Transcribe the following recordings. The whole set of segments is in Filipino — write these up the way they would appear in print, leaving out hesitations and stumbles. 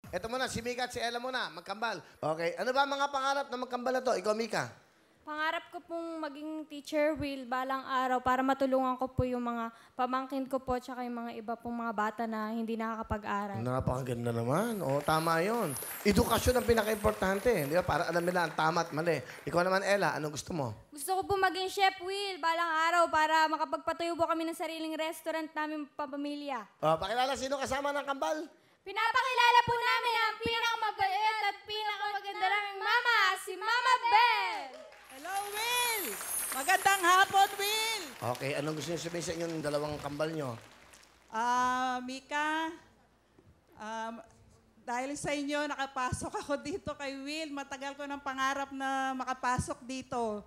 Ito muna, si Mika at si Ella muna, magkambal. Okay, ano ba mga pangarap na magkambal na to? Ikaw, Mika. Pangarap ko pong maging teacher, Will, balang araw para matulungan ko po yung mga pamangkin ko po tsaka yung mga iba pong mga bata na hindi nakakapag-aral. Napakaganda naman. O, tama yon. Edukasyon ang pinaka-importante. Di ba? Para alam nila ang tama at mali. Ikaw naman, Ella, ano gusto mo? Gusto ko po maging chef, Will, balang araw para makapagpatuyo po kami ng sariling restaurant namin papamilya. O, pakilala, sino kasama ng kambal? Pinapakilala po namin ang pinakamabait at pinakamaganda naming mama, si Mama Belle! Hello, Will! Magandang hapon, Will! Okay, anong gusto niyo sabihin sa inyong dalawang kambal nyo? Mika, dahil sa inyo, nakapasok ako dito kay Will. Matagal ko ng pangarap na makapasok dito.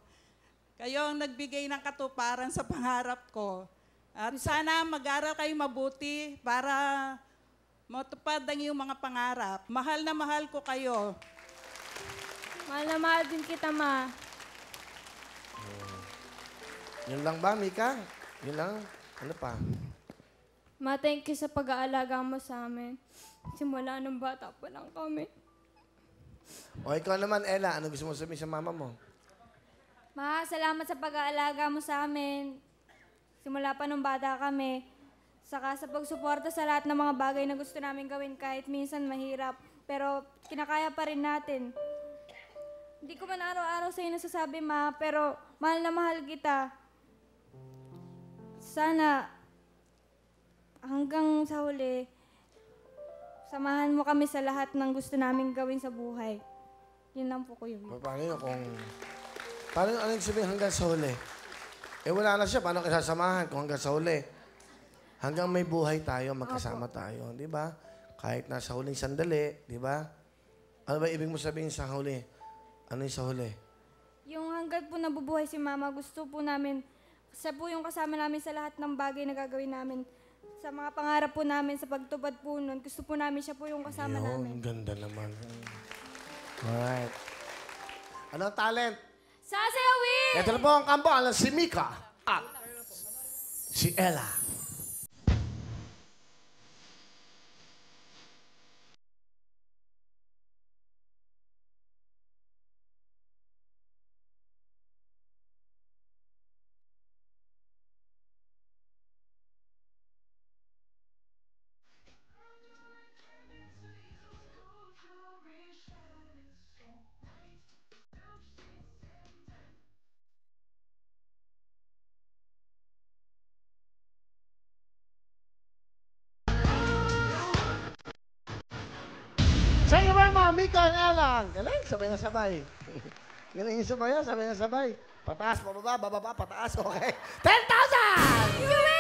Kayo ang nagbigay ng katuparan sa pangarap ko. At sana mag-aral kayo mabuti para matupad ang iyong mga pangarap. Mahal na mahal ko kayo. Mahal na mahal din kita, Ma. Yun lang ba, Mika? Yun lang? Ano pa? Ma, thank you sa pag-aalaga mo sa amin. Simula nung bata pa lang kami. O, ikaw naman, Ella, ano gusto mo sabihin sa mama mo? Ma, salamat sa pag-aalaga mo sa amin. Simula pa nung bata kami. Saka sa pagsuporta sa lahat ng mga bagay na gusto namin gawin kahit minsan mahirap. Pero kinakaya pa rin natin. Hindi ko man araw-araw sa'yo nasasabi, Ma, pero mahal na mahal kita. Sana hanggang sa huli, samahan mo kami sa lahat ng gusto namin gawin sa buhay. Yun lang po, Kuya Will. Paano yun kung... Paano ano yung sabihin hanggang sa huli? Eh, wala na siya. Paano kasasamahan kung hanggang sa huli? Hanggang may buhay tayo, magkasama tayo. Di ba? Kahit nasa huling sandali, di ba? Ano ba ibig mo sabihin sa huli? Ano yung sa huli? Yung hanggang po nabubuhay si Mama, gusto po namin, siya po yung kasama namin sa lahat ng bagay na gagawin namin. Sa mga pangarap po namin, sa pagtupad po nun, gusto po namin siya po yung kasama namin. Ganda naman. Alright. Anong talent? Sasayawin! Ito na po ang kampo. Alam si Mika at si Ella. Sa iyo ba mga Mika and Ella? Galing, sabay na sabay. Galing yung sabay, sabay na sabay. Pataas, bababa, bababa, pataas, okay. 10,000!